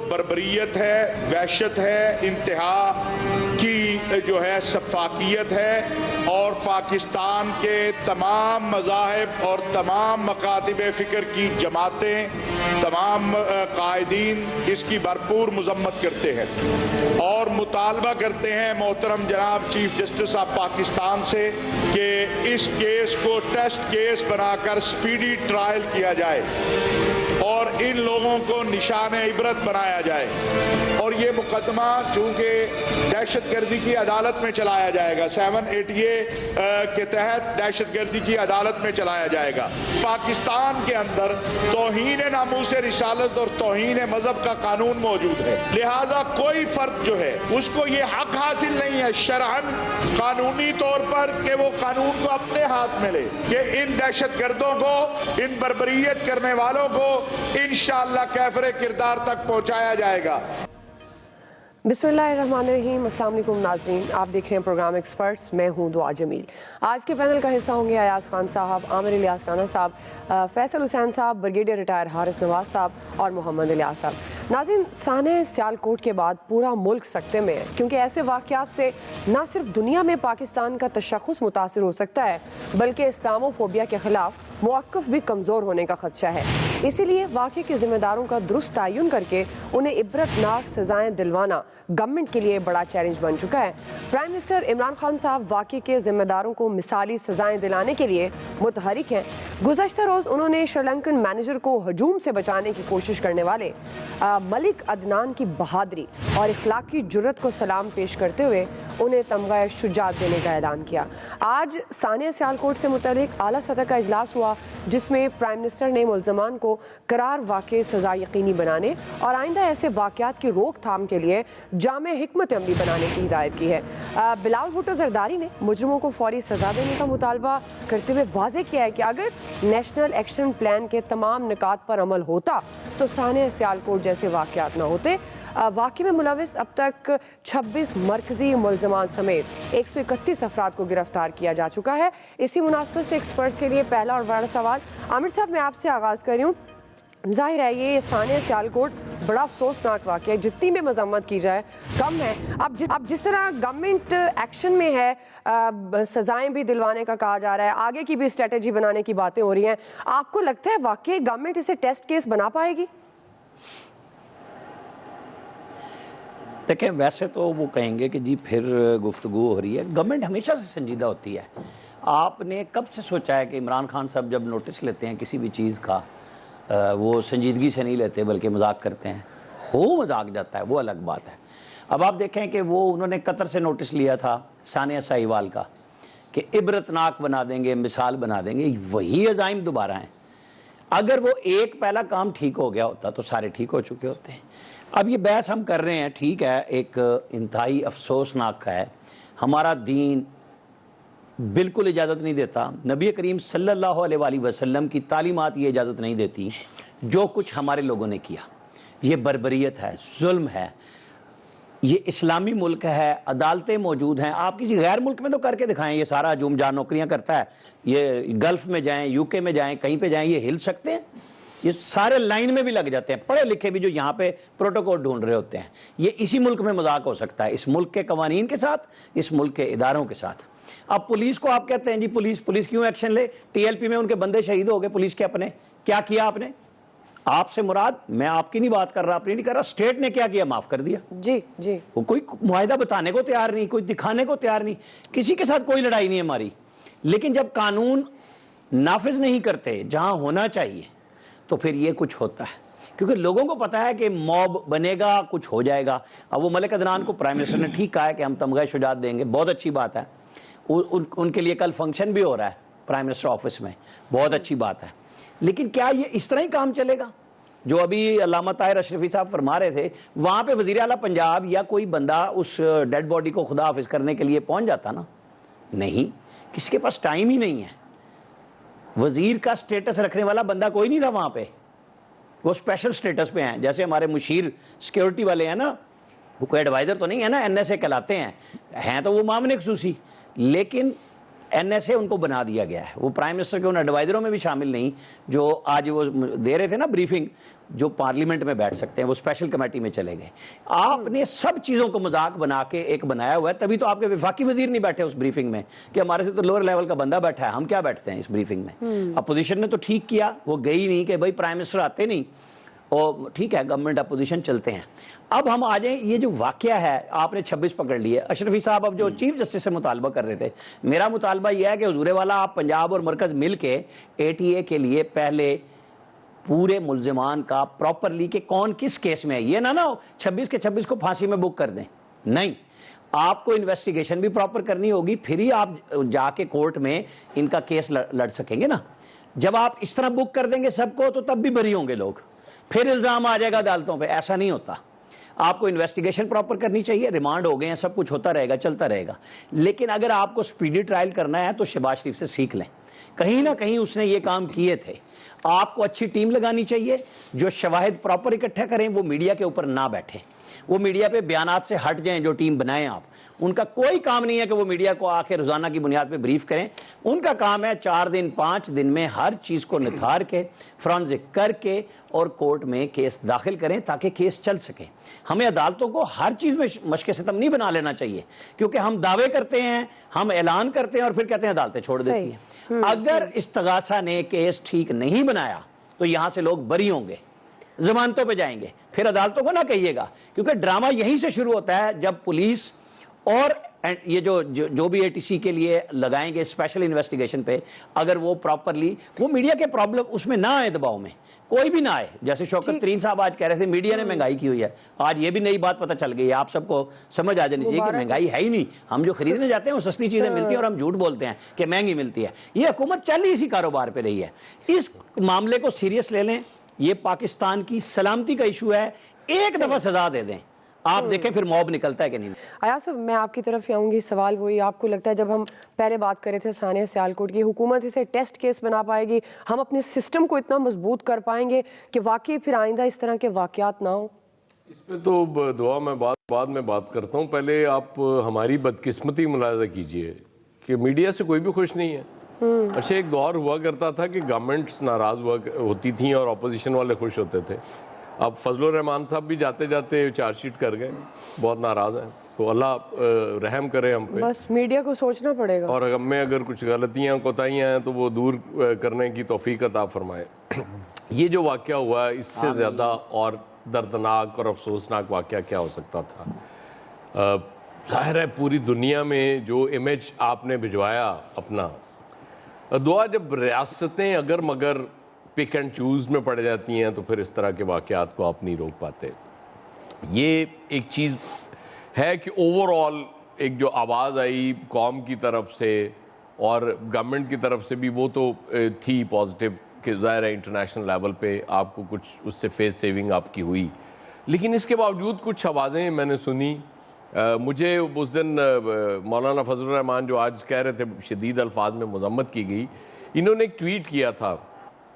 बर्बरियत है, वहशत है, इंतहा की जो है सफाकियत है और पाकिस्तान के तमाम मज़ाहिब और तमाम मकातिब फ़िक्र की जमातें, तमाम कायदीन इसकी भरपूर मजम्मत करते हैं और मुतालबा करते हैं मोहतरम जनाब चीफ जस्टिस ऑफ पाकिस्तान से कि इस केस को टेस्ट केस बनाकर स्पीडी ट्रायल किया जाए और इन लोगों को निशान इबरत बनाया जाए। और ये मुकदमा चूंकि दहशतगर्दी की अदालत में चलाया जाएगा, 788 के तहत दहशतगर्दी की अदालत में चलाया जाएगा। पाकिस्तान के अंदर तौहीन नामूस रिसालत और तौहीन मजहब का कानून मौजूद है, लिहाजा कोई फर्द जो है उसको ये हक हासिल नहीं है शरअन कानूनी तौर पर कि वो कानून को अपने हाथ में ले कि इन दहशतगर्दों को, इन बर्बरियत करने वालों को इंशाअल्लाह कैफरे किरदार तक पहुंचाया जाएगा। बिस्मिल्लाहिर्रहमानिर्रहीम। अस्सलाम वालेकुम नाज़रीन, आप देख रहे हैं प्रोग्राम एक्सपर्ट्स। मैं हूं दुआ जमील। आज के पैनल का हिस्सा होंगे अयाज खान साहब, आमिर इलियास राना साहब, फैसल हुसैन साहब, ब्रिगेडियर रिटायर हारिस नवाज साहब और मोहम्मद इलियास साहब। नाज़रीन, साने सियालकोट के बाद पूरा मुल्क सकते में है, क्योंकि ऐसे वाक़यात से न सिर्फ दुनिया में पाकिस्तान का तशख़्ख़ुस मुतासिर हो सकता है, बल्कि इस्लामोफोबिया के ख़िलाफ़ मौक़िफ़ भी कमज़ोर होने का ख़दशा है। इसीलिए वाक़े के ज़िम्मेदारों का दुरुस्त तयन करके उन्हें इबरतनाक सज़ाएँ दिलवाना गवर्नमेंट के लिए बड़ा चैलेंज बन चुका है। प्राइम मिनिस्टर इमरान खान साहब वाक़े के ज़िम्मेदारों को मिसाली सज़ाएँ दिलाने के लिए मुतहरिक हैं। गुज़श्ता रोज़ उन्होंने श्रीलंकन मैनेजर को हजूम से बचाने की कोशिश करने वाले मलिक अदनान की बहादरी और इखलाकी जुर्रत को सलाम पेश करते हुए उन्हें तमगा शुजात देने का ऐलान किया। आज सानिया सियालकोट से मुतल्लिक़ आला सतह का इजलास हुआ, जिसमें प्राइम मिनिस्टर ने मुल्ज़मान को करार वाक़े सज़ा यकीनी बनाने और आइंदा ऐसे वाक़यात की रोकथाम के लिए जामे हिकमत अमली बनाने की हिदायत की है। बिलावल भुट्टो ज़रदारी ने मुजरिमों को फौरी सज़ा देने का मुतालबा करते हुए वाज़ेह किया है कि अगर नेशनल एक्शन प्लान के तमाम निकात पर अमल होता तो सानिया सियालकोट जैसे वाक़यात न होते। वाक़े में मुलविस अब तक 26 मरकज़ी मुल्ज़मान समेत 131 अफराद को गिरफ्तार किया जा चुका है। इसी मुनासबत से एक्सपर्ट्स के लिए पहला और बड़ा सवाल, आमिर साहब मैं आपसे आगाज़ कर रही हूँ। जाहिर है ये सानिया सियालकोट बड़ा अफसोसनाक वाक़या है, जितनी भी मजम्मत की जाए कम है। अब जिस तरह गवर्नमेंट एक्शन में है, सज़ाएँ भी दिलवाने का कहा जा रहा है, आगे की भी स्ट्रेटजी बनाने की बातें हो रही हैं, आपको लगता है वाकई गवर्नमेंट इसे टेस्ट केस बना पाएगी? देखें, वैसे तो वो कहेंगे कि जी फिर गुफ्तगू हो रही है। गवर्नमेंट हमेशा से संजीदा होती है। आपने कब से सोचा है कि इमरान खान साहब जब नोटिस लेते हैं किसी भी चीज़ का, वो संजीदगी से नहीं लेते बल्कि मजाक करते हैं? हो मजाक जाता है वो अलग बात है। अब आप देखें कि वो उन्होंने कतर से नोटिस लिया था सानिया साहिवाल का कि इबरतनाक बना देंगे, मिसाल बना देंगे, वही अज़ाइम दोबारा हैं। अगर वो एक पहला काम ठीक हो गया होता तो सारे ठीक हो चुके होते हैं। अब ये बहस हम कर रहे हैं, ठीक है, एक इंतहाई अफसोसनाक है। हमारा दीन बिल्कुल इजाज़त नहीं देता, नबी करीम सल्लल्लाहु अलैहि वसल्लम की तालीमात ये इजाज़त नहीं देती जो कुछ हमारे लोगों ने किया। ये बर्बरियत है, जुल्म है। ये इस्लामी मुल्क है, अदालतें मौजूद हैं। आप किसी गैर मुल्क में तो करके दिखाएं, ये सारा हजूम जहाँ नौकरियाँ करता है, ये गल्फ़ में जाएँ, यूके में जाएँ, कहीं पर जाएँ, ये हिल सकते हैं? ये सारे लाइन में भी लग जाते हैं, पढ़े लिखे भी जो यहाँ पे प्रोटोकॉल ढूंढ रहे होते हैं। ये इसी मुल्क में मजाक हो सकता है, इस मुल्क के कवानीन के साथ, इस मुल्क के इदारों के साथ। अब पुलिस को आप कहते हैं जी पुलिस क्यों एक्शन ले? टीएलपी में उनके बंदे शहीद हो गए, पुलिस के अपने क्या किया आपने? आपसे मुराद, मैं आपकी नहीं बात कर रहा, अपनी नहीं कर रहा, स्टेट ने क्या किया? माफ कर दिया। जी वो कोई मुआहिदा बताने को तैयार नहीं, कोई दिखाने को तैयार नहीं, किसी के साथ कोई लड़ाई नहीं है हमारी। लेकिन जब कानून नाफिज नहीं करते जहां होना चाहिए तो फिर ये कुछ होता है, क्योंकि लोगों को पता है कि मॉब बनेगा, कुछ हो जाएगा। अब वो मलिक अदनान को प्राइम मिनिस्टर ने ठीक कहा है कि हम तमगा शुजात देंगे, बहुत अच्छी बात है। उनके लिए कल फंक्शन भी हो रहा है प्राइम मिनिस्टर ऑफिस में, बहुत अच्छी बात है। लेकिन क्या ये इस तरह ही काम चलेगा? जो अभी अल्लामा ताहिर अशरफी साहब फरमा रहे थे, वहाँ पे वज़ीर आला पंजाब या कोई बंदा उस डेड बॉडी को खुदा हाफिज करने के लिए पहुँच जाता ना? नहीं, किसके पास टाइम ही नहीं है। वज़ीर का स्टेटस रखने वाला बंदा कोई नहीं था वहाँ पे, वो स्पेशल स्टेटस पे हैं। जैसे हमारे मुशीर सिक्योरिटी वाले हैं ना, वो कोई एडवाइज़र तो नहीं है ना, NSA कहलाते हैं तो वो मामले खसूसी। लेकिन NSA उनको बना दिया गया है, वो प्राइम मिनिस्टर के उन एडवाइजरों में भी शामिल नहीं जो आज वो दे रहे थे ना ब्रीफिंग, जो पार्लियामेंट में बैठ सकते हैं, वो स्पेशल कमेटी में चले गए। आपने सब चीज़ों को मजाक बना के एक बनाया हुआ है, तभी तो आपके वफाकी वजीर नहीं बैठे उस ब्रीफिंग में कि हमारे से तो लोअर लेवल का बंदा बैठा है, हम क्या बैठते हैं इस ब्रीफिंग में। अपोजिशन ने तो ठीक किया, वो गई नहीं कि भाई प्राइम मिनिस्टर आते नहीं, और ठीक है गवर्नमेंट अपोजिशन चलते हैं। अब हम आ जाए, ये जो वाकया है आपने 26 पकड़ लिए। अशरफी साहब अब जो चीफ जस्टिस से मुतालबा कर रहे थे, मेरा मुतालबा यह है कि हुजूरे वाला आप पंजाब और मरकज मिल के ATA के लिए पहले पूरे मुल्जिमान का प्रॉपरली कि कौन किस केस में है, ये ना 26 के 26 को फांसी में बुक कर दें, नहीं, आपको इन्वेस्टिगेशन भी प्रॉपर करनी होगी, फिर ही आप जाके कोर्ट में इनका केस लड़ सकेंगे ना। जब आप इस तरह बुक कर देंगे सबको तो तब भी बरी होंगे लोग, फिर इल्ज़ाम आ जाएगा अदालतों पे, ऐसा नहीं होता। आपको इन्वेस्टिगेशन प्रॉपर करनी चाहिए, रिमांड हो गए हैं, सब कुछ होता रहेगा, चलता रहेगा। लेकिन अगर आपको स्पीडी ट्रायल करना है तो शहबाज शरीफ से सीख लें, कहीं ना कहीं उसने ये काम किए थे। आपको अच्छी टीम लगानी चाहिए जो शवाहिद प्रॉपर इकट्ठा करें, वो मीडिया के ऊपर ना बैठे, वो मीडिया पे बयानात से हट जाएं। जो टीम बनाएं आप, उनका कोई काम नहीं है कि वो मीडिया को आके रोजाना की बुनियाद पे ब्रीफ करें। उनका काम है 4 दिन 5 दिन में हर चीज़ को निथार के फोरेंसिक करके और कोर्ट में केस दाखिल करें ताकि केस चल सके। हमें अदालतों को हर चीज़ में मशक़ सितम नहीं बना लेना चाहिए, क्योंकि हम दावे करते हैं, हम ऐलान करते हैं और फिर कहते हैं अदालतें छोड़ देती हैं। अगर इस्तगासा ने केस ठीक नहीं बनाया तो यहाँ से लोग बरी होंगे, जमानतों पे जाएंगे, फिर अदालतों को ना कहिएगा, क्योंकि ड्रामा यहीं से शुरू होता है जब पुलिस और ये जो भी ATC के लिए लगाएंगे स्पेशल इन्वेस्टिगेशन पे, अगर वो प्रॉपरली, वो मीडिया के प्रॉब्लम उसमें ना आए, दबाव में कोई भी ना आए। जैसे शौकत तरीन साहब आज कह रहे थे मीडिया ने महंगाई की हुई है, आज ये भी नई बात पता चल गई है, आप सबको समझ आ जानी चाहिए कि महंगाई है ही नहीं, हम जो खरीदने जाते हैं वो सस्ती चीजें मिलती है और हम झूठ बोलते हैं कि महंगी मिलती है। ये हुकूमत चल ही इसी कारोबार पे रही है। इस मामले को सीरियस ले लें, ये पाकिस्तान की सलामती का इशू है, एक दफा सजा दे दें, आप देखें फिर मॉब निकलता है कि नहीं। अयाज साहब, मैं आपकी तरफ आऊँगी, सवाल वही, आपको लगता है जब हम पहले बात कर रहे थे सानिया सियालकोट की, हुकूमत इसे टेस्ट केस बना पाएगी, हम अपने सिस्टम को इतना मजबूत कर पाएंगे कि वाकई फिर आइंदा इस तरह के वाकयात ना हो? इस पे तो दुआ मैं बाद में बात करता हूँ। पहले आप हमारी बदकिस्मती मुलाजा कीजिए कि मीडिया से कोई भी खुश नहीं है। अच्छा, एक दौर हुआ करता था कि गवर्नमेंट्स नाराज़ होती थी और अपोजिशन वाले खुश होते थे। अब फजलुर रहमान साहब भी जाते जाते चार्जशीट कर गए, बहुत नाराज़ हैं, तो अल्लाह रहम करे हम पे। बस मीडिया को सोचना पड़ेगा, और हम में अगर कुछ गलतियाँ कोताहियाँ हैं तो वो दूर करने की तौफीक अता फरमाए। ये जो वाक़या हुआ है, इससे ज़्यादा और दर्दनाक और अफसोसनाक वाक़या क्या हो सकता था। जाहिर है पूरी दुनिया में जो इमेज आपने भिजवाया अपना, दुआ जब रियासतें अगर मगर पिक एंड चूज़ में पड़ जाती हैं तो फिर इस तरह के वाक़यात को आप नहीं रोक पाते। ये एक चीज़ है कि ओवरऑल एक जो आवाज़ आई कौम की तरफ से और गवर्नमेंट की तरफ से भी, वो तो थी पॉजिटिव कि ज़ाहिर है इंटरनेशनल लेवल पे आपको कुछ उससे फेस सेविंग आपकी हुई। लेकिन इसके बावजूद कुछ आवाज़ें मैंने सुनी। मुझे उस दिन मौलाना फजलुर रहमान जो आज कह रहे थे शदीद अल्फाज में मजम्मत की गई, इन्होंने एक ट्वीट किया था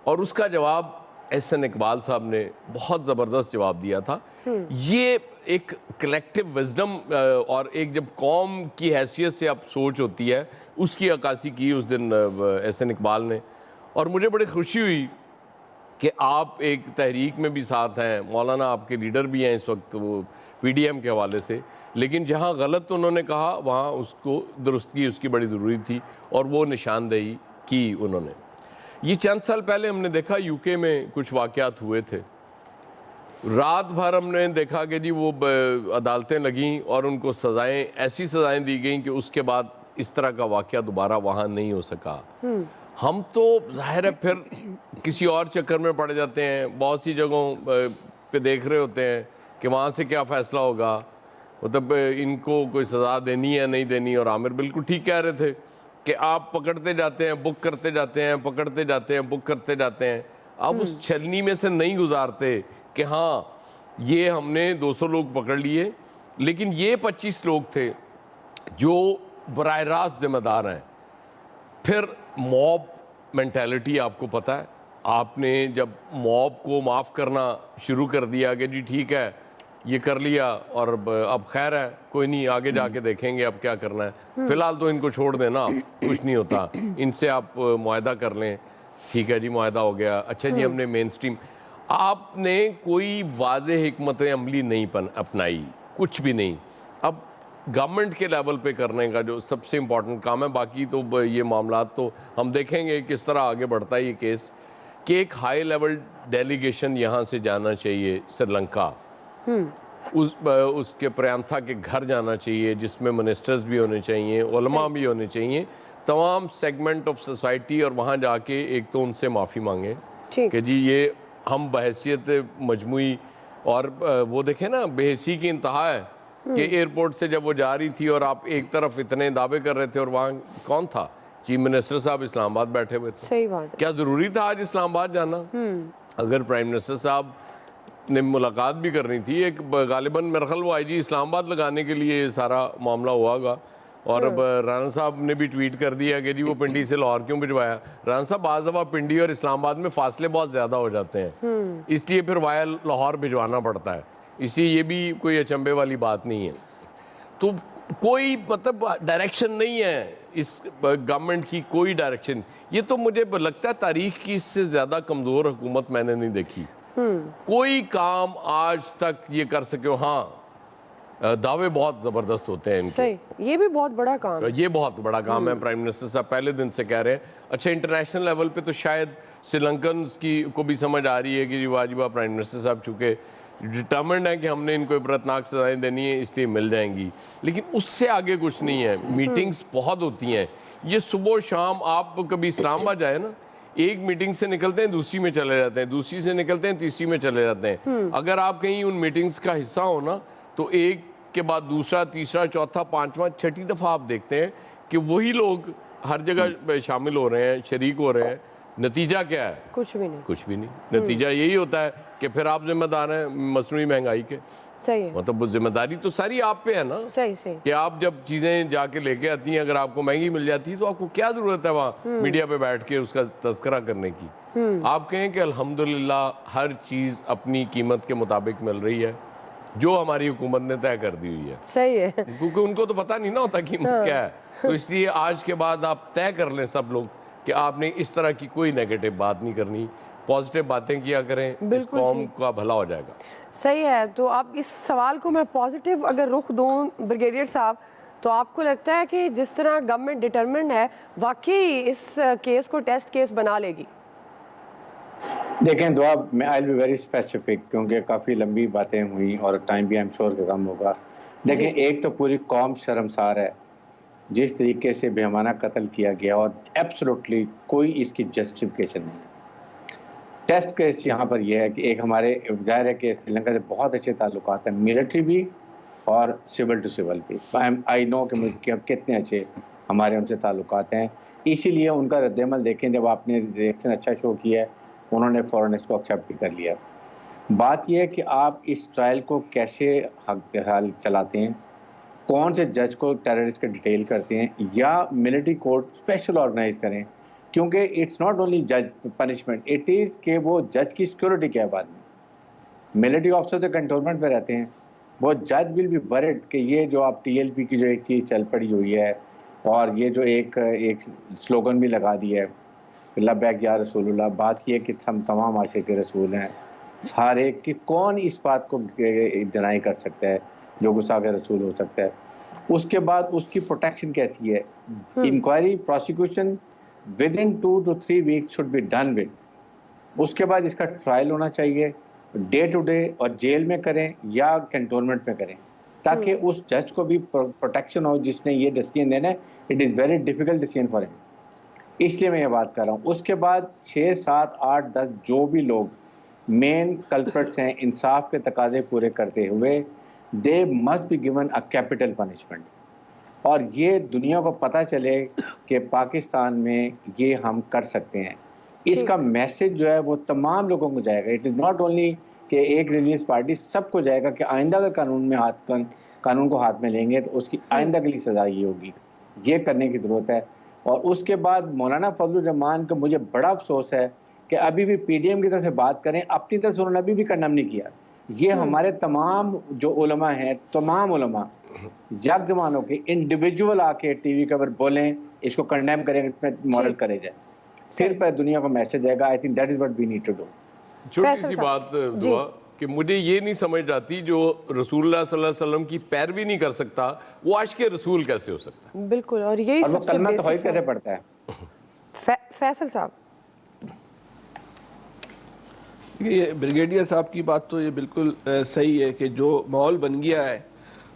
और उसका जवाब एहसन इकबाल साहब ने बहुत ज़बरदस्त जवाब दिया था। ये एक कलेक्टिव विजडम और एक जब कौम की हैसियत से अब सोच होती है, उसकी अक्कासी की उस दिन एहसन इकबाल ने। और मुझे बड़ी खुशी हुई कि आप एक तहरीक में भी साथ हैं, मौलाना आपके लीडर भी हैं इस वक्त वो PDM के हवाले से, लेकिन जहाँ गलत उन्होंने कहा वहाँ उसको दुरुस्तगी उसकी बड़ी ज़रूरी थी और वो निशानदेही की उन्होंने। ये चंद साल पहले हमने देखा UK में कुछ वाक़यात हुए थे, रात भर हमने देखा कि जी वो अदालतें लगीं और उनको सज़ाएं, ऐसी सज़ाएं दी गई कि उसके बाद इस तरह का वाक़या दोबारा वहाँ नहीं हो सका। हम तो ज़ाहिर है फिर किसी और चक्कर में पड़ जाते हैं, बहुत सी जगहों पे देख रहे होते हैं कि वहाँ से क्या फ़ैसला होगा, मतलब इनको कोई सज़ा देनी है नहीं देनी। और आमिर बिल्कुल ठीक कह रहे थे कि आप पकड़ते जाते हैं, बुक करते जाते हैं, पकड़ते जाते हैं, बुक करते जाते हैं, आप उस छलनी में से नहीं गुजारते कि हाँ ये हमने 200 लोग पकड़ लिए, लेकिन ये 25 लोग थे जो बराह रास्त जिम्मेदार हैं। फिर मॉब मेंटालिटी आपको पता है, आपने जब मॉब को माफ़ करना शुरू कर दिया कि जी ठीक है ये कर लिया और अब खैर है, कोई नहीं, आगे जाके देखेंगे अब क्या करना है, फिलहाल तो इनको छोड़ देना, कुछ नहीं होता, इनसे आप मुआहदा कर लें, ठीक है जी मुआहदा हो गया, अच्छा जी हमने मेन स्ट्रीम। आपने कोई वाज़ेह हिकमत अमली नहीं अपनाई, कुछ भी नहीं। अब गवर्नमेंट के लेवल पे करने का जो सबसे इम्पोर्टेंट काम है, बाकी तो ये मामला तो हम देखेंगे किस तरह आगे बढ़ता है ये केस, कि एक हाई लेवल डेलीगेशन यहाँ से जाना चाहिए श्रीलंका, उसके प्रयांथा के घर जाना चाहिए, जिसमें मिनिस्टर्स भी होने चाहिए, उलमा भी होने चाहिए, तमाम सेगमेंट ऑफ सोसाइटी, और वहाँ जाके एक तो उनसे माफ़ी मांगे कि जी ये हम बहैसियत मजमुई, और वो देखें ना बेहसी की इंतहा है कि एयरपोर्ट से जब वो जा रही थी और आप एक तरफ इतने दावे कर रहे थे और वहाँ कौन था, चीफ मिनिस्टर साहब इस्लामाबाद बैठे हुए थे। सही बात है। क्या ज़रूरी था आज इस्लामाबाद जाना? अगर प्राइम मिनिस्टर साहब ने मुलाकात भी करनी थी, एक गालिबन मेरे ख्याल वो आईजी इस्लामाबाद लगाने के लिए सारा मामला हुआ होगा, और अब राना साहब ने भी ट्वीट कर दिया कि जी वो पिंडी से लाहौर क्यों भिजवाया। राना साहब बाज़ दफ़ा पिंडी और इस्लामाबाद में फासले बहुत ज़्यादा हो जाते हैं, इसलिए फिर वाया लाहौर भिजवाना पड़ता है, इसलिए ये भी कोई अचंभे वाली बात नहीं है। तो कोई मतलब डायरेक्शन नहीं है इस गवर्नमेंट की, कोई डायरेक्शन। ये तो मुझे लगता है तारीख की इससे ज़्यादा कमज़ोर हुकूमत मैंने नहीं देखी। कोई काम आज तक ये कर सके हो। हाँ, दावे बहुत ज़बरदस्त होते हैं इनके। सही, ये भी बहुत बड़ा काम है। ये बहुत बड़ा काम है। प्राइम मिनिस्टर साहब पहले दिन से कह रहे हैं। अच्छा, इंटरनेशनल लेवल पे तो शायद श्रीलंकन की को भी समझ आ रही है कि वाजिबा प्राइम मिनिस्टर साहब चूँकि डिटर्मिन्ड है कि हमने इनको इबरतनाक सजाएं देनी है, इसलिए मिल जाएंगी, लेकिन उससे आगे कुछ नहीं है। मीटिंग्स बहुत होती हैं, ये सुबह शाम। आप कभी इस्लामाबाद जाए ना, एक मीटिंग से निकलते हैं दूसरी में चले जाते हैं, दूसरी से निकलते हैं तीसरी में चले जाते हैं। अगर आप कहीं उन मीटिंग्स का हिस्सा हो ना, तो एक के बाद दूसरा, तीसरा, चौथा, पांचवा, छठी दफ़ा आप देखते हैं कि वही लोग हर जगह शामिल हो रहे हैं, शरीक हो रहे हैं। नतीजा क्या है? कुछ भी नहीं। कुछ भी नहीं। नतीजा यही होता है कि फिर आप जिम्मेदार हैं मसनूई महंगाई के। सही है। मतलब जिम्मेदारी तो सारी आप पे है ना। सही सही। कि आप जब चीज़ें जाके लेके आती हैं, अगर आपको महंगी मिल जाती है तो आपको क्या ज़रूरत है वहाँ मीडिया पे बैठ के उसका तज़किरा करने की। आप कहें कि अल्हम्दुलिल्लाह हर चीज़ अपनी कीमत के मुताबिक मिल रही है, जो हमारी हुकूमत ने तय कर दी हुई है। सही है। क्योंकि उनको तो पता नहीं ना होता कीमत क्या है, तो इसलिए आज के बाद आप तय कर लें सब लोग कि आपने इस तरह की कोई नेगेटिव बात नहीं करनी, पॉजिटिव बातें किया करें, इस कौम का भला हो जाएगा। सही है। तो आप इस सवाल को मैं पॉजिटिव अगर रुख दूं ब्रिगेडियर साहब, तो आपको लगता है कि जिस तरह गवर्नमेंट डिटरमिन्ड है, वाकई इस केस को टेस्ट केस बना लेगी? देखें दुआ, मैं I will be very specific, क्योंकि काफ़ी लंबी बातें हुई और टाइम भी आई एम श्योर का कम होगा। देखें, एक तो पूरी कौम शर्मसार है जिस तरीके से बेईमाना कत्ल किया गया, और एब्सोल्युटली कोई इसकी जस्टिफिकेशन नहीं। टेस्ट केस यहाँ पर यह है कि एक हमारे जाहिर है कि श्रीलंका से बहुत अच्छे ताल्लुकात हैं, मिलिट्री भी और सिविल टू सिविल भी। आई नो कि कितने अच्छे हमारे उनसे ताल्लुकात हैं, इसीलिए उनका रद्दमल देखें, जब आपने रिएक्शन अच्छा शो किया है, उन्होंने फ़ौरन इसको एक्सेप्ट भी कर लिया। बात यह है कि आप इस ट्रायल को कैसे हाल चलाते हैं, कौन से जज को टेररिस्ट का डिटेल करते हैं, या मिलिट्री कोर्ट स्पेशल ऑर्गेनाइज करें, क्योंकि इट्स नॉट ओनली जज पनिशमेंट, इट इज़ कि वो जज की सिक्योरिटी क्या है। बाद में मिलिट्री ऑफिसर तो कंटोनमेंट में रहते हैं, वो जज विल बी वरिड कि ये जो आप TLP की जो एक चीज़ चल पड़ी हुई है, और ये जो एक स्लोगन भी लगा दिया है, लब्बैक या रसूलुल्लाह। बात यह कि हम तमाम आशिक रसूल हैं, सारे कि कौन इस बात को डिनाई कर सकता है, जो गुस्सा के रसूल हो सकता है। उसके बाद उसकी प्रोटेक्शन कहती है, inquiry prosecution within 2 to 3 weeks should be done with. उसके बाद इसका ट्रायल होना चाहिए, डे टू डे, और जेल में करें या कैंटोनमेंट में करें, ताकि उस जज को भी प्रोटेक्शन हो जिसने ये डिसीजन देना है। It is very difficult decision for him, इसलिए मैं ये बात कर रहा हूँ। उसके बाद 6, 7, 8, 10 जो भी लोग मेन कल्प्रिट्स हैं, इंसाफ के तकाजे पूरे करते हुए, they must be given a capital punishment, और ये दुनिया को पता चले कि पाकिस्तान में ये हम कर सकते हैं। इसका मैसेज जो है वो तमाम लोगों को जाएगा। इट इज़ नॉट ओनली कि एक रिलीजियस पार्टी, सबको जाएगा कि आइंदा अगर कानून को हाथ में लेंगे तो उसकी आइंदा के लिए सजा ये होगी। ये करने की ज़रूरत है। और उसके बाद मौलाना फजलुर रहमान का मुझे बड़ा अफसोस है कि अभी भी PDM की तरफ से बात करें, अपनी तरफ से उन्होंने अभी भी कंडेम नहीं किया। ये हमारे तमाम जो उलमा हैं, तमाम उलमा यकजमान के इंडिविजुअल आके टीवी के ऊपर बोलें, इसको कंडेम करें, इसमें मॉरल करे जाए, फिर पर दुनिया को मैसेज आएगा। I think that is what we need to do. छोटी सी बात दुआ कि मुझे ये नहीं समझ आती, जो रसूलुल्लाह सल्लल्लाहु अलैहि वसल्लम की पैरवी नहीं कर सकता वो आशिक़े रसूल कैसे हो सकता है? बिल्कुल, और यही और वो कलमा तौहीद कैसे पढ़ता है? फैसल साहब, ये ब्रिगेडियर साहब की बात तो ये बिल्कुल सही है कि जो माहौल बन गया है,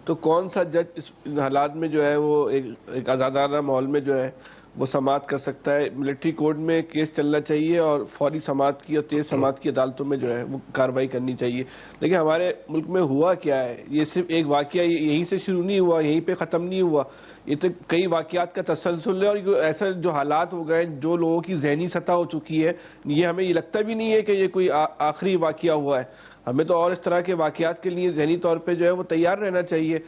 तो कौन सा जज इस हालात में जो है वो एक आज़ादाना माहौल में जो है वो समाअत कर सकता है। मिलिट्री कोर्ट में केस चलना चाहिए और फौरी समाअत की और तेज समाअत की अदालतों में जो है वो कार्रवाई करनी चाहिए। लेकिन हमारे मुल्क में हुआ क्या है, ये सिर्फ एक वाक़या यहीं से शुरू नहीं हुआ, यहीं पे ख़त्म नहीं हुआ, ये तो कई वाक़यात का तसलसल है। और ऐसा जो हालात हो गए, जो लोगों की जहनी सतह हो चुकी है, ये हमें ये लगता भी नहीं है कि ये कोई आखिरी वाक़या हुआ है। हमें तो और इस तरह के वाक़यात के लिए जहनी तौर पे जो है वो तैयार रहना चाहिए।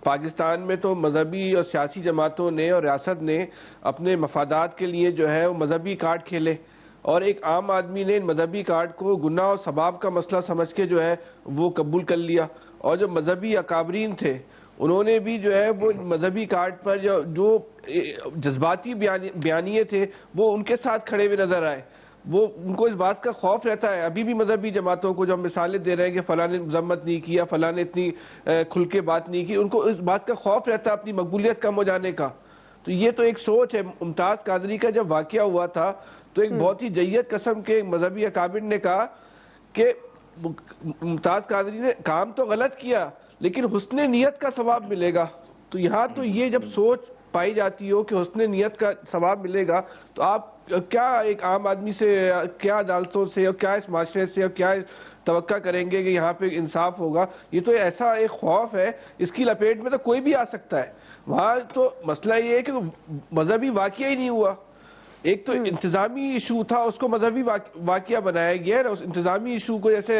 पाकिस्तान में तो मजहबी और सियासी जमातों ने और रियासत ने अपने मफादात के लिए जो है वो मजहबी कार्ड खेले, और एक आम आदमी ने मजहबी कार्ड को गुनाह और सबाब का मसला समझ के जो है वो कबूल कर लिया। और जो मजहबी अकाबरीन थे उन्होंने भी जो है वो मजहबी कार्ड पर जो जज्बाती बयानिए थे वो उनके साथ खड़े हुए नजर आए। वो उनको इस बात का खौफ रहता है, अभी भी मजहबी जमातों को जो हम मिसालें दे रहे हैं कि फलां ने मजम्मत नहीं किया, फलां ने इतनी खुल के बात नहीं की, उनको इस बात का खौफ रहता है अपनी मकबूलियत कम हो जाने का। तो ये तो एक सोच है। मुमताज़ कादरी का जब वाक़या हुआ था तो एक बहुत ही जय्यद किस्म के मजहबी अकाबिर ने कहा कि मुमताज़ कादरी ने काम तो गलत किया लेकिन हुस्ने नियत का सवाब मिलेगा। तो यहाँ तो ये जब सोच पाई जाती हो कि हुस्ने नियत का सवाब मिलेगा, तो आप क्या एक आम आदमी से, क्या अदालतों से और क्या इस माशरे से और क्या तवक्का करेंगे कि यहाँ पे इंसाफ होगा? ये तो ऐसा एक खौफ है, इसकी लपेट में तो कोई भी आ सकता है। वहाँ तो मसला ये है कि मजहबी वाक़या ही नहीं हुआ। एक तो इंतज़ामी इशू था, उसको मजहबी वाक़या बनाया गया है। उस इंतज़ामी इशू को, जैसे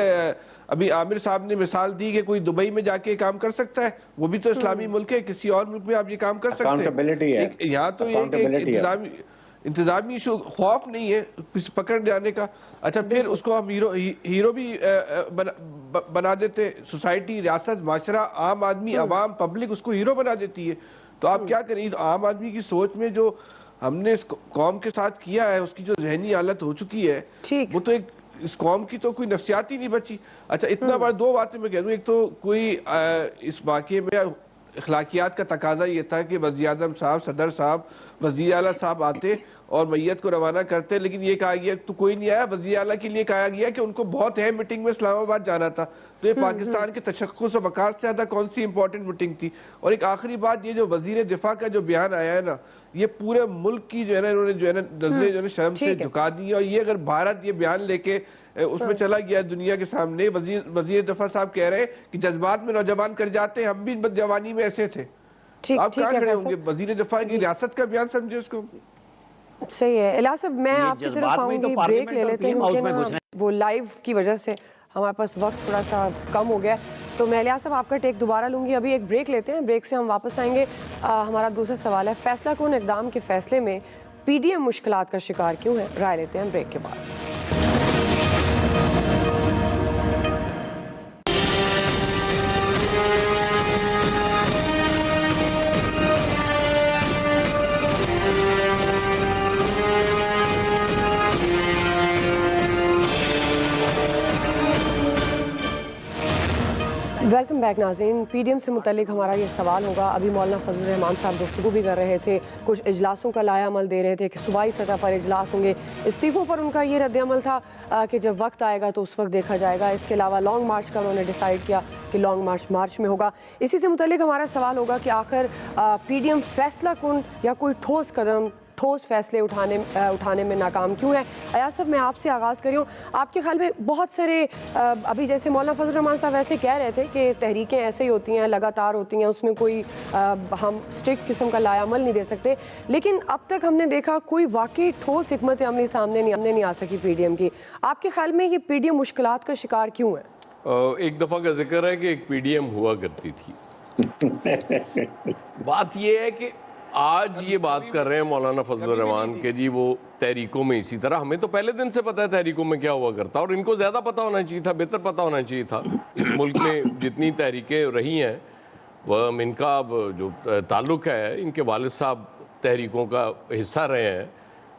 अभी आमिर साहब ने मिसाल दी कि कोई दुबई में जाके काम कर सकता है, वो भी तो इस्लामी मुल्क है, किसी और मुल्क में आप ये काम कर सकते हैं। यहाँ तो ये इंतजामी इशू, खौफ नहीं है पकड़ जाने का। अच्छा, फिर उसको हम हीरो भी बना देते, सोसाइटी, रियासत, माशरा, आम आदमी, अवाम, पब्लिक उसको हीरो बना देती है। तो आप क्या करें? आम आदमी की सोच में जो हमने इस कौम के साथ किया है, उसकी जो जहनी हालत हो चुकी है, वो तो एक इस कौम की तो कोई नफ्सियात ही नहीं बची। अच्छा, इतना बड़ा दो बातें मैं कह दूं। एक तो कोई इस वाक़े में अखलाकियात का तकाजा ये था कि वज़ीर-ए-आज़म साहब, सदर साहब, वज़ीर आला साहब आते और मैयत को रवाना करते, लेकिन ये कहा गया तो कोई नहीं आया। वज़ीर आला के लिए कहा गया कि उनको बहुत अहम मीटिंग में इस्लामाबाद जाना था। तो ये पाकिस्तान के तशक्कुस और वक़ार से ज़्यादा कौन सी इंपॉर्टेंट मीटिंग थी? और एक आखिरी बात, ये जो वज़ीर दिफा का जो बयान आया है ना, ये पूरे मुल्क की जो है ना, इन्होंने जो है ना नज़रें जो है शर्म से झुका दी। और ये अगर भारत ये बयान लेके उसमें चला गया दुनिया के सामने, वज़ीर दिफा साहब कह रहे हैं कि जज्बात में नौजवान कर जाते हैं, हम भी जवानी में ऐसे थे। आप क्या खड़े होंगे? वज़ीर दिफा की रियासत का बयान समझे उसको। सही है। इलियास साहब, मैं आपकी तरफ आऊंगी, ब्रेक ले लेते हैं। वो लाइव की वजह से हमारे पास वक्त थोड़ा सा कम हो गया, तो मैं इलियास साहब आपका टेक दोबारा लूंगी। अभी एक ब्रेक लेते हैं, ब्रेक से हम वापस आएंगे। हमारा दूसरा सवाल है, फैसला कौन इक़दाम के फैसले में पीडीएम मुश्किलात का शिकार क्यों है? राय लेते हैं ब्रेक के बाद। वेलकम बैक नाज़रीन। पीडीएम से मुतल्लिक हमारा ये सवाल होगा। अभी मौलाना फजल रहमान साहब गुफ्तगू भी कर रहे थे, कुछ इजलासों का लाया अमल दे रहे थे कि सूबाई सतह पर इजलास होंगे। इस्तीफ़ों पर उनका ये रद्द-ए-अमल था कि जब वक्त आएगा तो उस वक्त देखा जाएगा। इसके अलावा लॉन्ग मार्च का उन्होंने डिसाइड किया कि लॉन्ग मार्च में होगा। इसी से मुतल्लिक हमारा सवाल होगा कि आखिर पीडीएम फैसला कुन या कोई ठोस फैसले उठाने में नाकाम क्यों है? अयाज साहब, मैं आपसे आगाज़ करी हूँ। आपके ख्याल में बहुत सारे अभी जैसे मौलाना फजल रहमान साहब ऐसे कह रहे थे कि तहरीकें ऐसे ही होती हैं, लगातार होती हैं, उसमें कोई हम स्ट्रिक्ट किस्म का लाया अमल नहीं दे सकते, लेकिन अब तक हमने देखा कोई वाकई ठोस हिकमत अमली सामने नहीं आ सकी पीडीएम की। आपके ख्याल में ये पीडीएम मुश्किलात का शिकार क्यों है? एक दफ़ा का जिक्र है कि एक पीडीएम हुआ करती थी। बात यह है कि आज ये बात कर रहे हैं मौलाना फजलुर रहमान के जी वो तहरीकों में इसी तरह, हमें तो पहले दिन से पता है तहरीकों में क्या हुआ करता, और इनको ज़्यादा पता होना चाहिए था, बेहतर पता होना चाहिए था। इस मुल्क में जितनी तहरीकें रही हैं वह इनका जो ताल्लुक है, इनके वालिद साहब तहरीकों का हिस्सा रहे हैं,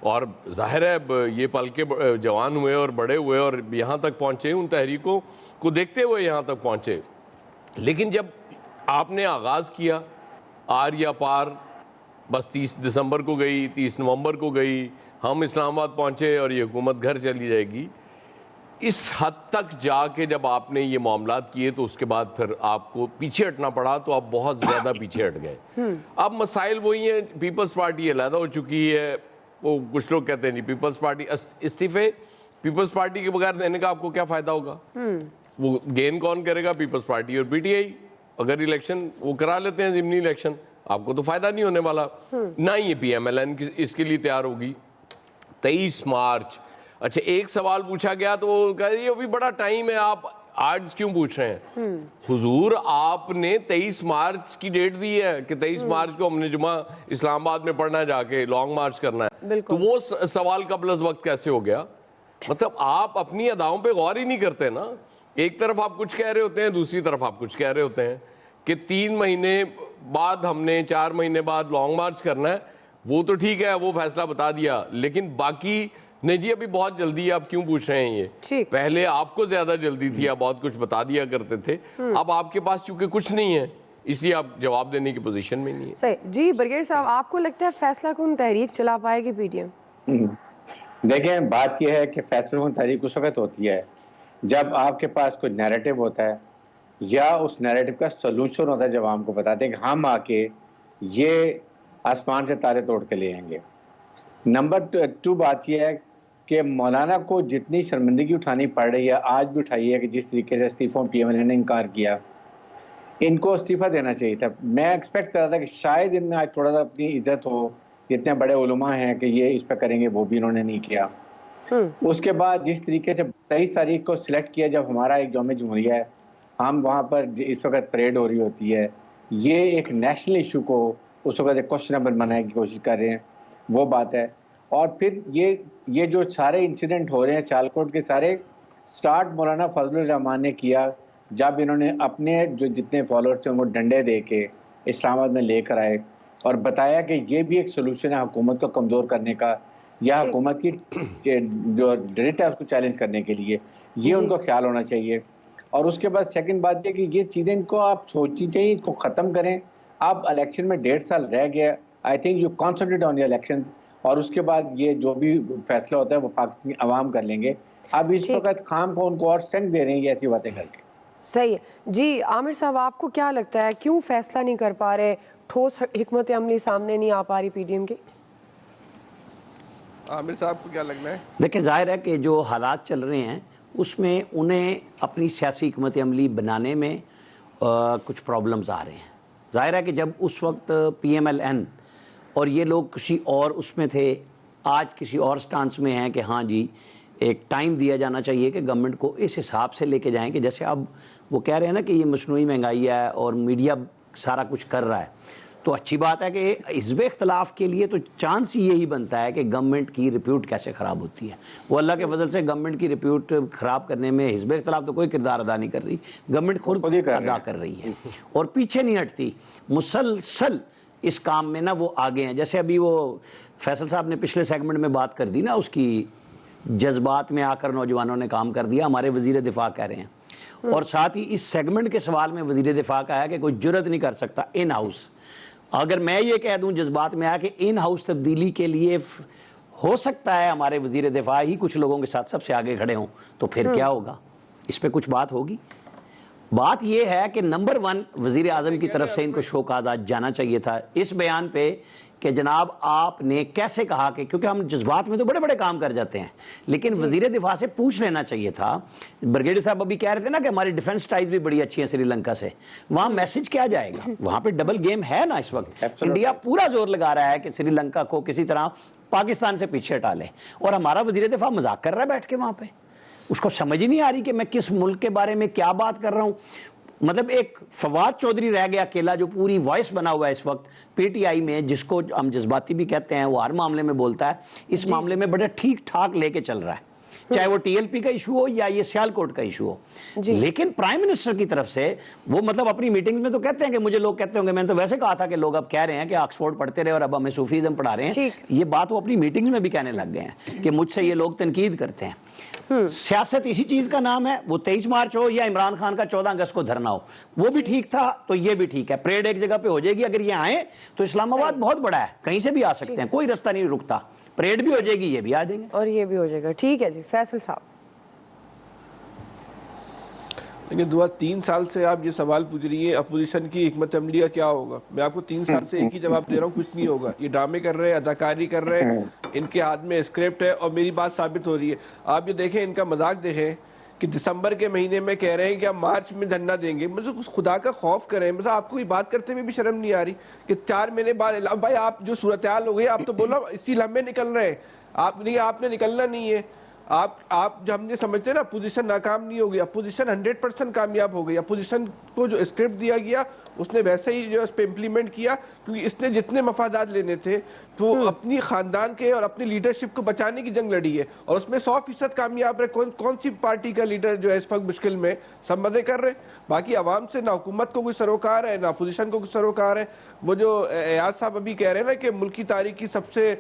और जाहिर है ये पल के जवान हुए और बड़े हुए और यहाँ तक पहुँचे, उन तहरीकों को देखते हुए यहाँ तक पहुँचे। लेकिन जब आपने आगाज़ किया आर या पार, बस 30 दिसंबर को गई, 30 नवंबर को गई, हम इस्लामाबाद पहुँचे और ये हुकूमत घर चली जाएगी, इस हद तक जाके जब आपने ये मामलात किए तो उसके बाद फिर आपको पीछे हटना पड़ा, तो आप बहुत ज़्यादा पीछे हट गए। अब मसाइल वही हैं, पीपल्स पार्टी अलहदा हो चुकी है, वो कुछ लोग कहते हैं जी पीपल्स पार्टी इस्तीफे पीपल्स पार्टी के बगैर देने का आपको क्या फ़ायदा होगा, वो गेन कौन करेगा, पीपल्स पार्टी और पीटीआई। अगर इलेक्शन वो करा लेते हैं ज़िमनी इलेक्शन, आपको तो फ़ायदा नहीं होने वाला, ना ही ये पीएमएलएन इसके लिए तैयार होगी। 23 मार्च, अच्छा एक सवाल पूछा गया तो वो कह रही है अभी बड़ा टाइम है, आप आज क्यों पूछ रहे हैं? हुजूर आपने 23 मार्च की डेट दी है कि 23 मार्च को हमने जुमा इस्लामाबाद में पढ़ना है, जाके लॉन्ग मार्च करना है, तो वो सवाल कबल अज़ वक्त कैसे हो गया? मतलब आप अपनी अदाओं पे गौर ही नहीं करते ना। एक तरफ आप कुछ कह रहे होते हैं, दूसरी तरफ आप कुछ कह रहे होते हैं कि 3 महीने बाद हमने 4 महीने बाद लॉन्ग मार्च करना है। वो तो ठीक है, वो फैसला बता दिया, लेकिन बाकी नहीं जी अभी बहुत जल्दी है, आप क्यों पूछ रहे हैं ये? पहले आपको ज्यादा जल्दी थी, आप बहुत कुछ बता दिया करते थे, अब आपके पास चूंकि कुछ नहीं है इसलिए आप जवाब देने की पोजीशन में नहीं है। सही जी। ब्रिगेड साहब, आपको लगता है फैसला कौन तहरीक चला पाएगी पीडीएम? देखें, बात यह है कि फैसला कौन तहरीक उस वक्त होती है जब आपके पास कोई नैरेटिव होता है या उस नैरेटिव का सोल्यूशन होता है, जब हमको बताते हैं कि हम आके ये आसमान से तारे तोड़ के ले आएंगे। नंबर 2 बात यह है कि मौलाना को जितनी शर्मिंदगी उठानी पड़ रही है, आज भी उठाई है कि जिस तरीके से इस्तीफों पीएमएल ने इनकार किया, इनको इस्तीफा देना चाहिए था। मैं एक्सपेक्ट कर रहा था कि शायद इनमें आज थोड़ा सा अपनी इज्जत हो, जितने बड़े उलमा हैं कि ये इस पर करेंगे, वो भी इन्होंने नहीं किया। उसके बाद जिस तरीके से 23 तारीख को सिलेक्ट किया, जब हमारा एक यौम जमहूरिया है, हम वहाँ पर इस वक्त परेड हो रही होती है, ये एक नेशनल इशू को उस वक्त क्वेश्चनेबल बनाने की कोशिश कर रहे हैं, वो बात है। और फिर ये जो सारे इंसिडेंट हो रहे हैं सियालकोट के, सारे स्टार्ट मौलाना फजलुर रहमान ने किया जब इन्होंने अपने जो जितने फॉलोअर्स हैं उनको डंडे दे के इस्लामाबाद में लेकर आए और बताया कि ये भी एक सोल्यूशन है हुकूमत को कमज़ोर करने का, या हुकूमत की जो डायरेक्ट है उसको चैलेंज करने के लिए, ये उनको ख्याल होना चाहिए। और उसके बाद सेकंड बात है कि ये चीज़ें इनको आप सोचनी चाहिए, इनको ख़त्म करें। आप इलेक्शन में 1.5 साल रह गया, I think you concentrate on your election, और उसके बाद ये जो भी फैसला होता है वो पाकिस्तानी अवाम कर लेंगे। अब इस वक्त खाम को उनको और स्ट्रेंथ दे रहे हैं ये ऐसी बातें करके। सही है जी। आमिर साहब, आपको क्या लगता है क्यों फैसला नहीं कर पा रहे, ठोस हिकमत अमली सामने नहीं आ पा रही पीडीएम की? आमिर साहब को क्या लगना है? देखिए, जाहिर है कि जो हालात चल रहे हैं उसमें उन्हें अपनी सियासी हिकमत अमली बनाने में कुछ प्रॉब्लम्स आ रहे हैं। जाहिर है कि जब उस वक्त पीएमएलएन और ये लोग किसी और उसमें थे, आज किसी और स्टांस में हैं कि हाँ जी एक टाइम दिया जाना चाहिए कि गवर्नमेंट को इस हिसाब से लेके जाएं कि जैसे अब वो कह रहे हैं ना कि ये मसनूई महंगाई है और मीडिया सारा कुछ कर रहा है, तो अच्छी बात है कि हिज़्ब इख्तिलाफ के लिए तो चांस ही यही बनता है कि गवर्नमेंट की रिप्यूट कैसे ख़राब होती है। वो अल्लाह के फजल से गवर्नमेंट की रिप्यूट ख़राब करने में हिज़्ब इख्तिलाफ तो कोई किरदार अदा नहीं कर रही, गवर्नमेंट खुद अदा कर रही है और पीछे नहीं हटती, मुसलसल इस काम में ना वो आगे हैं। जैसे अभी वो फैसल साहब ने पिछले सेगमेंट में बात कर दी ना, उसकी जज्बात में आकर नौजवानों ने काम कर दिया, हमारे वज़ीर दिफा कह रहे हैं। और साथ ही इस सेगमेंट के सवाल में वज़ीर दिफा का है कि कोई जुर्रत नहीं कर सकता इन हाउस, अगर मैं ये कह दूं जज्बात में आया कि इन हाउस तब्दीली के लिए हो सकता है हमारे वज़ीर दिफा ही कुछ लोगों के साथ सबसे आगे खड़े हों, तो फिर क्या होगा? इस पर कुछ बात होगी। बात यह है कि नंबर 1 वज़ीर आज़म की तरफ से इनको शोकाद आज जाना चाहिए था इस बयान पे कि जनाब आपने कैसे कहा कि, क्योंकि हम जज्बात में तो बड़े बड़े काम कर जाते हैं, लेकिन वज़ीर दिफा से पूछ लेना चाहिए था। ब्रिगेडियर साहब अभी कह रहे थे ना कि हमारी डिफेंस टाइज भी बड़ी अच्छी है श्रीलंका से, वहाँ मैसेज क्या जाएगा? वहाँ पे डबल गेम है ना इस वक्त। इंडिया पूरा जोर लगा रहा है कि श्रीलंका को किसी तरह पाकिस्तान से पीछे हटा ले, और हमारा वज़ीर दिफा मजाक कर रहा है बैठ के वहाँ पे। उसको समझ ही नहीं आ रही कि मैं किस मुल्क के बारे में क्या बात कर रहा हूँ। मतलब एक फवाद चौधरी रह गया अकेला जो पूरी वॉइस बना हुआ है इस वक्त पीटीआई में, जिसको हम जज्बाती भी कहते हैं, वो हर मामले में बोलता है, इस मामले में बड़े ठीक ठाक लेके चल रहा है, चाहे वो टीएलपी का इशू हो या ये सियालकोट का इशू हो। लेकिन प्राइम मिनिस्टर की तरफ से वो मतलब अपनी मीटिंग में तो कहते हैं कि मुझे लोग कहते होंगे, मैंने तो वैसे कहा था कि लोग अब कह रहे हैं कि ऑक्सफोर्ड पढ़ते रहे और अब हमें सूफीज़म पढ़ा रहे हैं, ये बात वो अपनी मीटिंग्स में भी कहने लग गए हैं कि मुझसे ये लोग तनकीद करते हैं। सियासत इसी चीज का नाम है, वो 23 मार्च हो या इमरान खान का 14 अगस्त को धरना हो, वो भी ठीक था तो ये भी ठीक है। परेड एक जगह पे हो जाएगी, अगर ये आए तो इस्लामाबाद बहुत बड़ा है, कहीं से भी आ सकते हैं, कोई रास्ता नहीं रुकता, परेड भी हो जाएगी, ये भी आ जाएंगे और ये भी हो जाएगा। ठीक है जी फैसल साहब। लेकिन दुआ 3 साल से आप ये सवाल पूछ रही है अपोजिशन की हिकमत अमली का क्या होगा। मैं आपको 3 साल से एक ही जवाब दे रहा हूँ, कुछ नहीं होगा। ये ड्रामे कर रहे हैं, अदाकारी कर रहे हैं, इनके हाथ में स्क्रिप्ट है और मेरी बात साबित हो रही है। आप ये देखें, इनका मजाक देखें कि दिसंबर के महीने में कह रहे हैं कि हम मार्च में धरना देंगे। मतलब उस खुदा का खौफ करें, मतलब आपको ये बात करते हुए भी शर्म नहीं आ रही कि 4 महीने बाद भाई आप जो सूरत हाल हो गई, आप तो बोलो इसी लम्बे निकल रहे हैं, आप नहीं, आपने निकलना नहीं है। आप जो हमने समझते हैं ना अपोजिशन नाकाम नहीं होगी, अपोजिशन 100% कामयाब हो गई। अपोजिशन को जो स्क्रिप्ट दिया गया उसने वैसे ही जो उस पर इम्प्लीमेंट किया, क्योंकि इसने जितने मफादात लेने थे तो अपनी खानदान के और अपनी लीडरशिप को बचाने की जंग लड़ी है और उसमें 100% कामयाब रहे। कौन सी पार्टी का लीडर जो है इस वक्त मुश्किल में, सब मजे कर रहे। बाकी आवाम से ना हुकूमत को कोई सरोकार है ना अपोजिशन को कोई सरोकार है। वो जो एयाज साहब अभी कह रहे हैं ना कि मुल्की तारीख की सबसे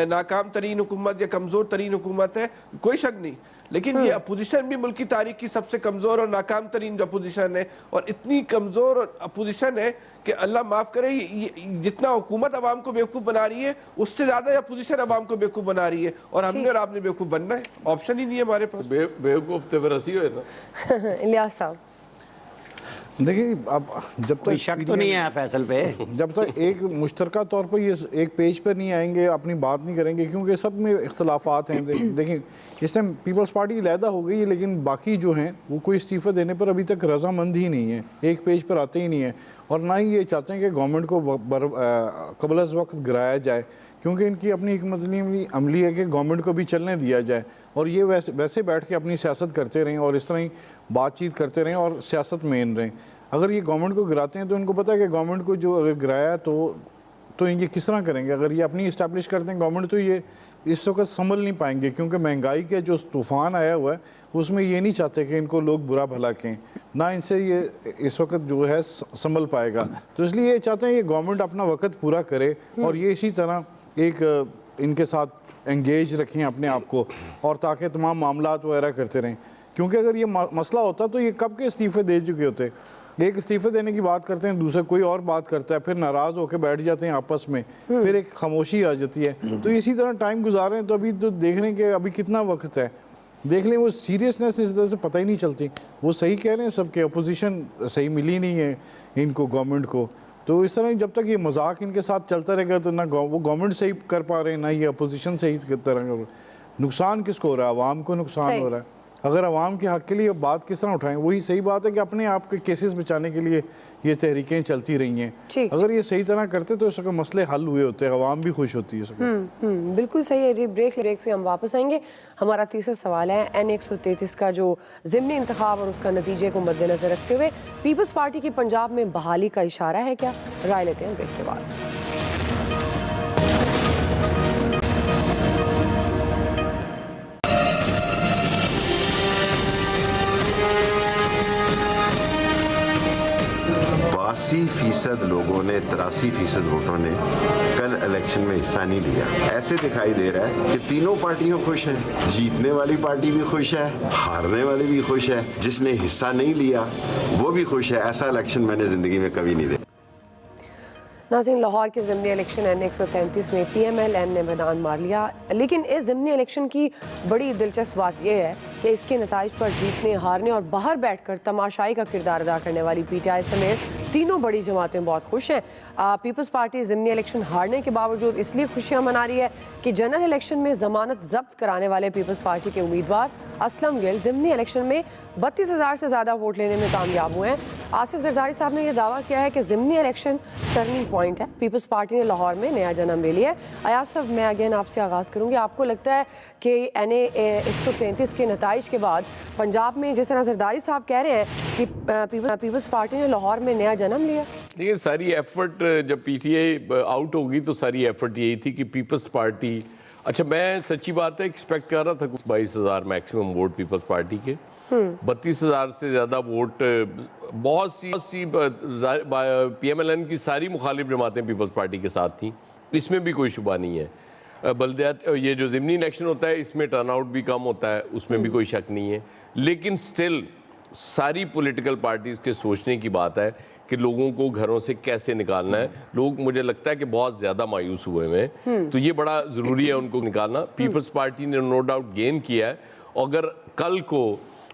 नाकाम तरीन हुकूमत या कमजोर तरीन हुकूमत है, कोई शक नहीं, लेकिन ये अपोजिशन भी मुल्क की तारीख की सबसे कमजोर और नाकाम तरीन जो अपोजिशन है। और इतनी कमजोर अपोजिशन है कि अल्लाह माफ करे, जितना हुकूमत अवाम को बेवकूफ बना रही है उससे ज्यादा अपोजिशन अवाम को बेवकूफ बना रही है। और हमने और आपने बेवकूफ बनना है, ऑप्शन ही नहीं है हमारे पास। बेवकूफ तो फिर हंसी हो ना। इलियास साहब देखिए, अब जब तक शक तो नहीं है फैसल पे, जब तक एक मुश्तरका तौर पर ये एक पेज पर नहीं आएंगे, अपनी बात नहीं करेंगे, क्योंकि सब में इख्तलाफात हैं। देखिए इस टाइम पीपल्स पार्टी अलहदा हो गई है, लेकिन बाकी जो हैं वो कोई इस्तीफ़ा देने पर अभी तक रजामंद ही नहीं है, एक पेज पर आते ही नहीं है। और ना ही ये चाहते हैं कि गवर्नमेंट को कबल अज़ वक्त गिराया जाए, क्योंकि इनकी अपनी हिकमत अमली है कि गवर्नमेंट को भी चलने दिया जाए और ये वैसे बैठ के अपनी सियासत करते रहें और इस तरह ही बातचीत करते रहें और सियासत में इन रहें। अगर ये गवर्नमेंट को गिराते हैं तो इनको पता है कि गवर्नमेंट को जो अगर गिराया तो ये किस तरह करेंगे। अगर ये अपनी इस्टेब्लिश करते हैं गवर्नमेंट तो ये इस वक्त संभल नहीं पाएंगे, क्योंकि महंगाई के जो तूफ़ान आया हुआ है उसमें ये नहीं चाहते कि इनको लोग बुरा भला कहें, ना इनसे ये इस वक्त जो है संभल पाएगा। तो इसलिए ये चाहते हैं ये गवर्नमेंट अपना वक्त पूरा करे और ये इसी तरह एक इनके साथ एंगेज रखें अपने आप को, और ताकि तमाम मामलात वगैरह करते रहें। क्योंकि अगर ये मसला होता तो ये कब के इस्तीफ़े दे चुके होते। एक इस्तीफ़े देने की बात करते हैं, दूसरा कोई और बात करता है, फिर नाराज़ होकर बैठ जाते हैं आपस में, फिर एक खामोशी आ जाती है। तो इसी तरह टाइम गुजार रहे हैं। तो अभी तो देख रहे हैं कि अभी कितना वक्त है, देख लें वो सीरियसनेस इस तरह से पता ही नहीं चलती। वो सही कह रहे हैं सबके, अपोजिशन सही मिली नहीं है इनको गवर्नमेंट को। तो इस तरह जब तक ये मजाक इनके साथ चलता रहेगा तो ना वो गवर्नमेंट सही कर पा रहे हैं, ना ये अपोजिशन सही तरह। नुकसान किसको हो रहा है? आवाम को नुकसान हो रहा है। अगर आवाम के हक़ के लिए बात किस तरह उठाएं? वही सही बात है कि अपने आप के केसेस बचाने के लिए ये तहरीकें चलती रही हैं। अगर ये सही तरह करते तो इसके मसले हल हुए होते, आवाम भी खुश होती है। बिल्कुल सही है जी। ब्रेक से हम वापस आएंगे। हमारा तीसरा सवाल है N133 का जो ज़िमनी इंतखाब और उसका नतीजे को मद्देनजर रखते हुए पीपल्स पार्टी की पंजाब में बहाली का इशारा है क्या? राय लेते हैं ब्रेक के बाद। %80 लोगों ने 83% वोटों ने कल इलेक्शन में हिस्सा नहीं लिया। ऐसे दिखाई दे रहा है कि तीनों पार्टियां खुश हैं, जीतने वाली पार्टी भी खुश है, हारने वाली भी खुश है, जिसने हिस्सा नहीं लिया वो भी खुश है। ऐसा इलेक्शन मैंने जिंदगी में कभी नहीं देखा। नाज़रीन, लाहौर के ज़िमनी इलेक्शन N133 में PMLN ने मैदान मार लिया, लेकिन इस ज़िमनी इलेक्शन की बड़ी दिलचस्प बात यह है कि इसके नताइज पर जीतने, हारने और बाहर बैठकर तमाशाई का किरदार अदा करने वाली PTI समेत तीनों बड़ी जमातें बहुत खुश हैं। पीपल्स पार्टी ज़िमनी इलेक्शन हारने के बावजूद इसलिए खुशियाँ मना रही है कि जनरल इलेक्शन में ज़मानत जब्त कराने वाले पीपल्स पार्टी के उम्मीदवार असलम गिल ज़िमनी इलेक्शन में 32,000 से ज़्यादा वोट लेने में कामयाब हुए हैं। आसिफ जरदारी साहब ने यह दावा किया है कि ज़िमनी इलेक्शन टर्निंग पॉइंट है, पीपल्स पार्टी ने लाहौर में नया जन्म ले लिया है। अयाज साहब, मैं अगेन आपसे आगाज़ करूँगी, आपको लगता है कि NA 133 के नताइज के बाद पंजाब में जिस तरह जरदारी साहब कह रहे हैं कि पीपल्स पार्टी ने लाहौर में नया जन्म लिया? देखिए, सारी एफर्ट जब PTI आउट होगी तो सारी एफर्ट यही थी कि पीपल्स पार्टी, अच्छा मैं सच्ची बात है एक्सपेक्ट कर रहा था 22,000 मैक्सिमम वोट पीपल्स पार्टी के, 32,000 से ज़्यादा वोट बहुत सी PMLN की सारी मुखालिफ जमातें पीपल्स पार्टी के साथ थी, इसमें भी कोई शुबा नहीं है। बल्दियात ये जो ज़िमनी इलेक्शन होता है इसमें टर्नआउट भी कम होता है, उसमें भी कोई शक नहीं है, लेकिन स्टिल सारी पॉलिटिकल पार्टीज़ के सोचने की बात है कि लोगों को घरों से कैसे निकालना है। लोग मुझे लगता है कि बहुत ज़्यादा मायूस हुए हैं, तो ये बड़ा ज़रूरी है उनको निकालना। पीपल्स पार्टी ने नो डाउट गेन किया है, और अगर कल को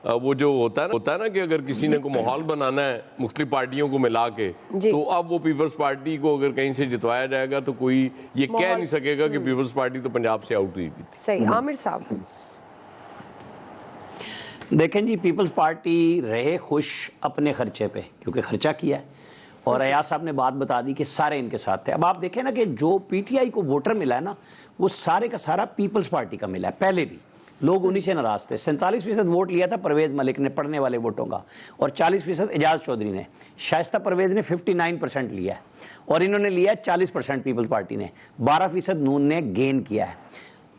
वो जो होता है ना कि अगर किसी ने को माहौल बनाना है मुख्तलिफ पार्टियों को मिला के, तो अब वो पीपल्स पार्टी को अगर कहीं से जितवाया जाएगा तो कोई ये कह नहीं सकेगा कि पीपल्स पार्टी तो पंजाब से आउट हुई थी। सही। आमिर साहब, देखें जी, पीपल्स पार्टी रहे खुश अपने खर्चे पे, क्योंकि खर्चा किया है, और अयाज साहब ने बात बता दी कि सारे इनके साथ थे। अब आप देखें ना कि जो PTI को वोटर मिला है ना, वो सारे का सारा पीपल्स पार्टी का मिला है। पहले भी लोग उन्हीं से नाराज थे। 47% वोट लिया था परवेज़ मलिक ने पढ़ने वाले वोटों का, और 40% एजाज चौधरी ने। शाइस्ता परवेज़ ने 59% लिया है, और इन्होंने लिया 40% पीपल्स पार्टी ने। 12% नून ने गेन किया है।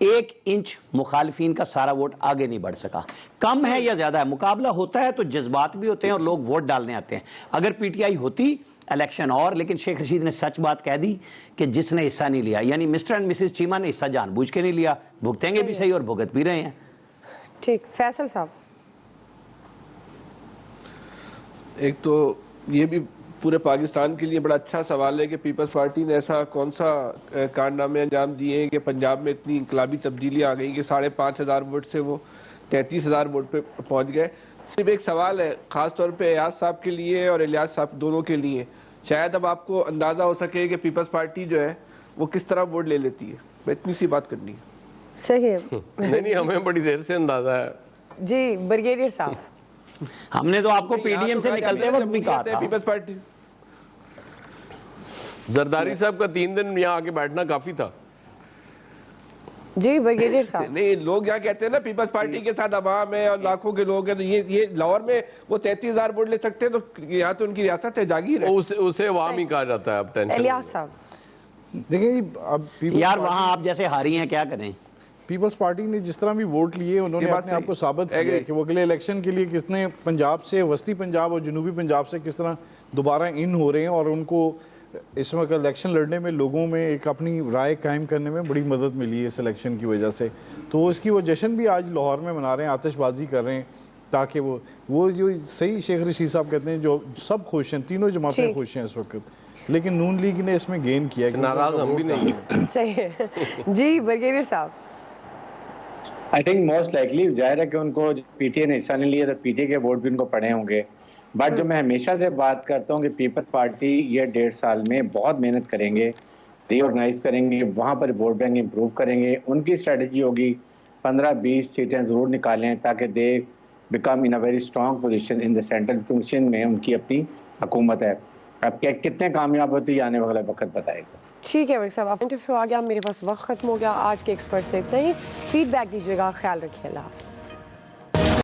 1 इंच मुखालफिन का सारा वोट आगे नहीं बढ़ सका। कम है या ज़्यादा है, मुकाबला होता है तो जज्बात भी होते हैं और लोग वोट डालने आते हैं। अगर PTI होती इलेक्शन और, लेकिन शेख रशीद ने सच बात कह दी कि जिसने हिस्सा नहीं लिया, यानी मिस्टर एंड मिसेस चीमा ने हिस्सा जानबूझ के नहीं लिया, भुगतेंगे भी सही और भुगत भी रहे हैं। ठीक। फैसल साहब, एक तो ये भी पूरे पाकिस्तान के लिए बड़ा अच्छा सवाल है कि पीपल्स पार्टी ने ऐसा कौन सा कारनामे अंजाम दिए हैं कि पंजाब में इतनी इंकलाबी तब्दीली आ गई कि 5,500 वोट से वो 33,000 वोट पे पहुंच गए। सिर्फ एक सवाल है, खास तौर पे अयाज साहब के लिए और इलियास साहब दोनों के लिए, शायद अब आपको अंदाजा हो सके कि पीपल्स पार्टी जो है वो किस तरह वोट ले लेती है। मैं इतनी सी बात करनी है। सही है। नहीं, हमें बड़ी देर से अंदाजा है जी। ब्रिगेडियर साहब, हमने तो आपको PDM से निकलते वक्त भी कहा था। पीपल्स पार्टी, जरदारी साहब का 3 दिन यहाँ आके बैठना काफी था। जी ब्रिगेडियर साहब, नहीं, लोग यहाँ कहते हैं ना पीपल्स पार्टी के साथ अवाम है और लाखों के लोग हैं, तो ये लाहौर में वो 33,000 वोट ले सकते हैं, तो यहाँ तो उनकी रियासत है, जागीर है। उसे अवाम ही कहा जाता है। अब टेंशन इलियास साहब, देखिए अब यार वहाँ आप जैसे हारी हैं, क्या करें। पीपल्स पार्टी ने जिस तरह भी वोट लिए, उन्होंने अपने आप को साबित किया है कि वो अगले इलेक्शन के लिए कितने पंजाब से, वस्ती पंजाब और जनूबी पंजाब से किस तरह दोबारा इन हो रहे हैं, और उनको इस वक्त इलेक्शन लड़ने में लोगों में एक अपनी राय कायम करने में बड़ी मदद मिली है इस इलेक्शन की वजह से। तो इसकी वो जश्न भी आज लाहौर में मना रहे हैं, आतिशबाजी कर रहे हैं, ताकि वो जो सही शेख रशीद साहब कहते हैं, जो सब खुश हैं, तीनों जमातें खुश हैं इस वक्त, लेकिन नून लीग ने इसमें गेन किया। नाराज हम भी नहीं हैं। सही है। जी ब्रिगेडियर साहब, आई थिंक मोस्ट लाइकली जाहिर है कि उनको PTI ने हिस्सा नहीं लिया तो PTI के वोट भी उनको पड़े होंगे। बट जो मैं हमेशा से बात करता हूँ कि पीपल्स पार्टी ये 1.5 साल में बहुत मेहनत करेंगे, रीऑर्गेनाइज करेंगे, वहाँ पर वोट बैंक इम्प्रूव करेंगे। उनकी स्ट्रेटजी होगी 15-20 सीटें ज़रूर निकालें ताकि they become in a very strong position in the central position में उनकी अपनी हुकूमत है। अब क्या कितने कामयाब होती है आने वाला वक्त बताएगा। ठीक है वकील साहब, आप इंटरव्यू आ गया, मेरे पास वक्त खत्म हो गया। आज के एक्सपर्ट से इतना ही। फीडबैक दीजिएगा, ख्याल रखिए, अल्लाह हाफ़िज़।